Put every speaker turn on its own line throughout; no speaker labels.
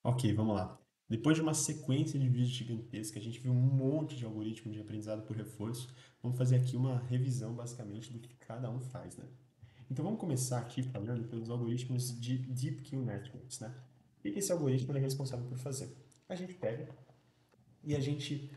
Ok, vamos lá. Depois de uma sequência de vídeos gigantesca, a gente viu um monte de algoritmo de aprendizado por reforço. Vamos fazer aqui uma revisão, basicamente, do que cada um faz, né? Então, vamos começar aqui falando pelos algoritmos de Deep Q Networks, né? O que esse algoritmo é responsável por fazer? A gente pega e a gente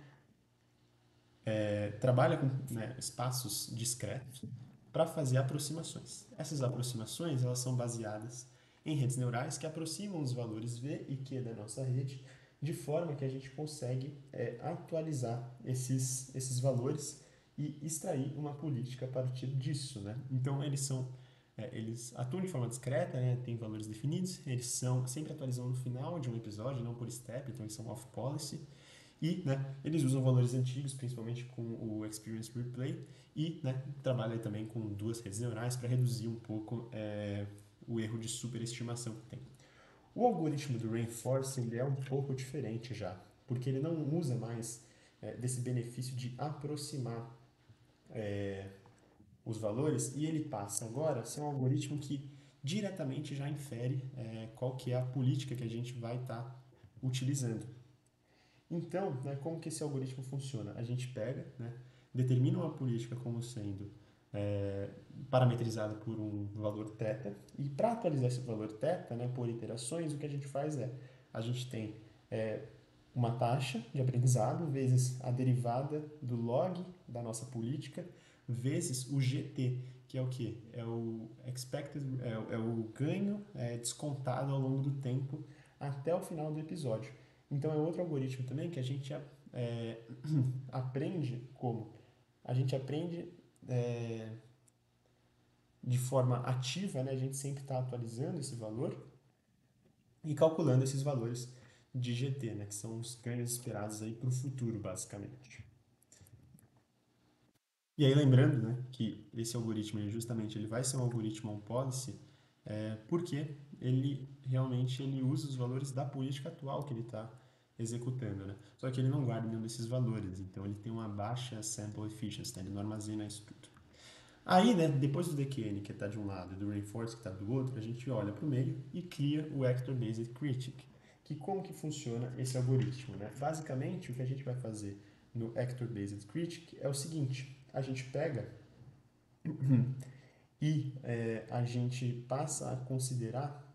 trabalha com, né, espaços discretos para fazer aproximações. Essas aproximações elas são baseadas em redes neurais que aproximam os valores V e Q da nossa rede de forma que a gente consegue atualizar esses valores e extrair uma política a partir disso, né? Então eles atuam de forma discreta, né? Tem valores definidos, eles são sempre atualizando no final de um episódio, não por step, então eles são off policy. E eles usam valores antigos, principalmente com o Experience Replay, e trabalha também com duas redes neurais para reduzir um pouco o erro de superestimação que tem. O algoritmo do Reinforce ele é um pouco diferente já, porque ele não usa mais desse benefício de aproximar os valores e ele passa agora a ser um algoritmo que diretamente já infere qual que é a política que a gente vai estar utilizando. Então, como que esse algoritmo funciona? A gente pega, determina uma política como sendo é, parametrizada por um valor θ, e para atualizar esse valor θ, por iterações, o que a gente faz é, a gente tem uma taxa de aprendizado vezes a derivada do log da nossa política vezes o GT, que é o que? É o expected, é o ganho descontado ao longo do tempo até o final do episódio. Então é outro algoritmo também que a gente aprende como? A gente aprende é, de forma ativa, né? A gente sempre está atualizando esse valor e calculando esses valores de GT, né? Que são os ganhos esperados aí para o futuro, basicamente. E aí lembrando, que esse algoritmo ele vai ser um algoritmo on policy, porque ele realmente ele usa os valores da política atual que ele está executando, né? Só que ele não guarda nenhum desses valores, então ele tem uma baixa sample efficiency, né? Ele não armazena isso tudo. Aí, depois do DQN que está de um lado e do Reinforce que está do outro, a gente olha para o meio e cria o Actor Based Critic. Que como que funciona esse algoritmo, né? Basicamente, o que a gente vai fazer no Actor Based Critic é o seguinte: a gente pega e a gente passa a considerar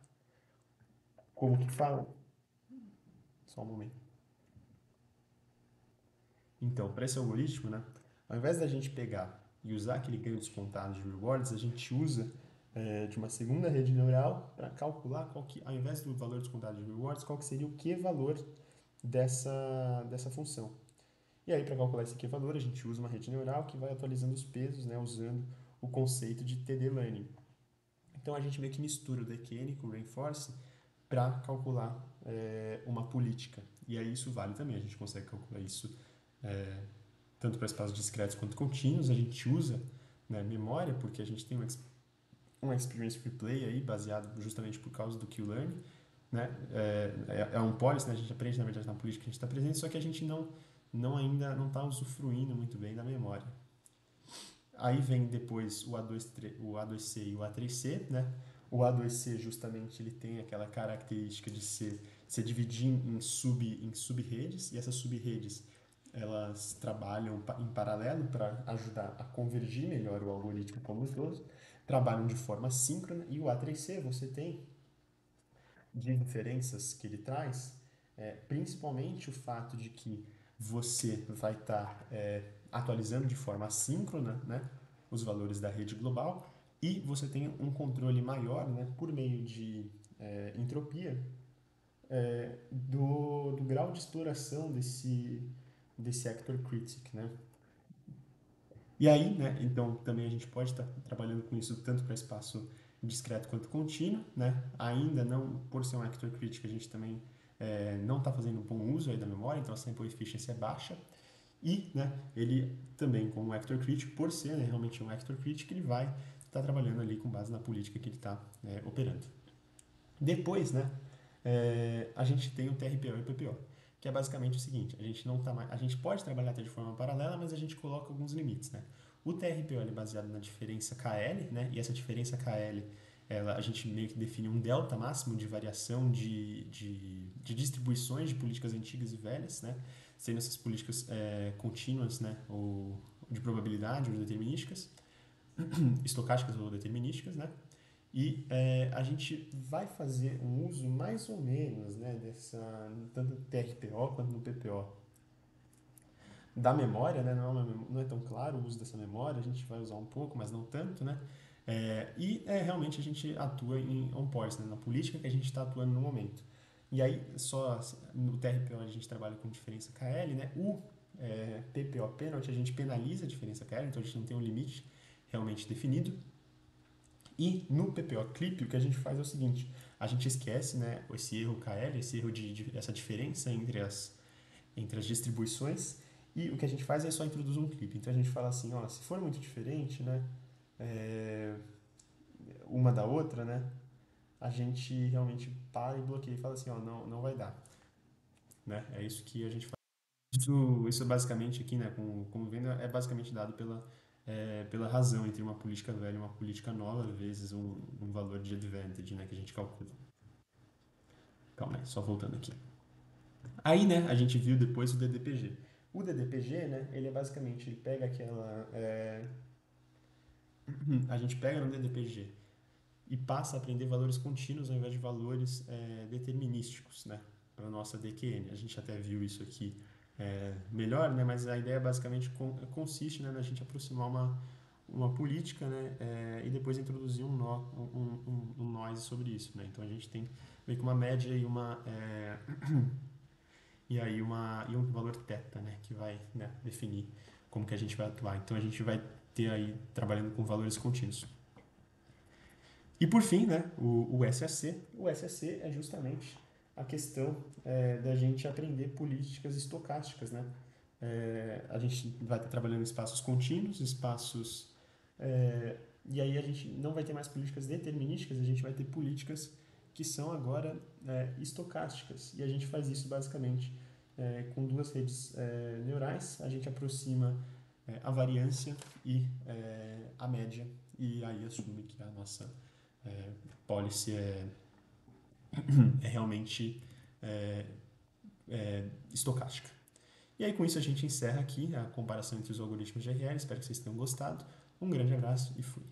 como que fala. Só um momento. Então, para esse algoritmo, ao invés da gente pegar e usar aquele ganho descontado de rewards, a gente usa de uma segunda rede neural para calcular qual que, ao invés do valor descontado de rewards, qual que seria o que-valor dessa função. E aí, para calcular esse que-valor, a gente usa uma rede neural que vai atualizando os pesos, usando o conceito de TD Learning. Então, a gente meio que mistura o DQN com o Reinforce para calcular uma política. E aí, isso vale também. A gente consegue calcular isso tanto para espaços discretos quanto contínuos. A gente usa memória, porque a gente tem um Experience Replay aí, baseado justamente por causa do Q-Learn. É um policy, a gente aprende, na verdade, na política que a gente está presente, só que a gente ainda não está usufruindo muito bem da memória. Aí vem depois o A2C e o A3C, né? O A2C justamente ele tem aquela característica de se dividir em sub-redes, e essas sub-redes elas trabalham em paralelo para ajudar a convergir melhor o algoritmo como os dois, trabalham de forma síncrona, e o A3C você tem de diferenças que ele traz, principalmente o fato de que você vai estar atualizando de forma assíncrona, os valores da rede global, e você tem um controle maior, por meio de entropia, do grau de exploração desse actor critic, né? E aí, então também a gente pode estar trabalhando com isso tanto para espaço discreto quanto contínuo, Ainda não, por ser um actor critic, a gente também não está fazendo um bom uso aí da memória, então a sample efficiency é baixa. E, ele também, como actor critic, por ser realmente um actor critic, ele vai estar trabalhando ali com base na política que ele está operando. Depois, a gente tem o TRPO e o PPO, que é basicamente o seguinte: a gente não tá mais, a gente pode trabalhar até de forma paralela, mas a gente coloca alguns limites, O TRPO é baseado na diferença KL, E essa diferença KL, a gente meio que define um delta máximo de variação de de distribuições de políticas antigas e velhas, né? Sendo essas políticas contínuas, né? Ou de probabilidade ou determinísticas, estocásticas ou determinísticas, né? E a gente vai fazer um uso mais ou menos, né, tanto no TRPO quanto no PPO, da memória, né? Não é tão claro o uso dessa memória, a gente vai usar um pouco, mas não tanto, né? Realmente a gente atua em on-points, né? Na política que a gente está atuando no momento. E aí, só no TRPO a gente trabalha com diferença KL, né? PPO penalty, a gente penaliza a diferença KL, então a gente não tem um limite realmente definido. E no PPO clip, o que a gente faz é o seguinte: a gente esquece, né, esse erro KL, esse erro essa diferença entre as distribuições, e o que a gente faz é só introduzir um clipe. Então a gente fala assim, ó, se for muito diferente, né, é, uma da outra, né, a gente realmente para e bloqueia e fala assim, ó, não vai dar, né? É isso que a gente faz. Isso basicamente aqui, né, como venda, é basicamente dado pela razão entre uma política velha e uma política nova, vezes um valor de advantage, né, que a gente calcula. Calma aí, só voltando aqui. Aí, né, a gente viu depois o DDPG. O DDPG, né, ele é basicamente, ele pega a gente pega no DDPG e passa a aprender valores contínuos ao invés de valores determinísticos, né, para a nossa DQN. A gente até viu isso aqui melhor, né, mas a ideia basicamente consiste, né, na gente aproximar uma política, né, e depois introduzir um noise sobre isso, né. Então a gente tem meio que uma média e um valor θ, né, que vai, né, definir como que a gente vai atuar. Então a gente vai ter aí trabalhando com valores contínuos. E por fim, né, o SAC. O SAC é justamente a questão da gente aprender políticas estocásticas, né? A gente vai estar trabalhando em espaços contínuos, e aí a gente não vai ter mais políticas determinísticas, a gente vai ter políticas que são agora estocásticas. E a gente faz isso basicamente com duas redes neurais, a gente aproxima a variância e a média, e aí assume que a nossa policy é realmente é, estocástica. E aí com isso a gente encerra aqui a comparação entre os algoritmos de GRL. Espero que vocês tenham gostado. Um grande abraço e fui.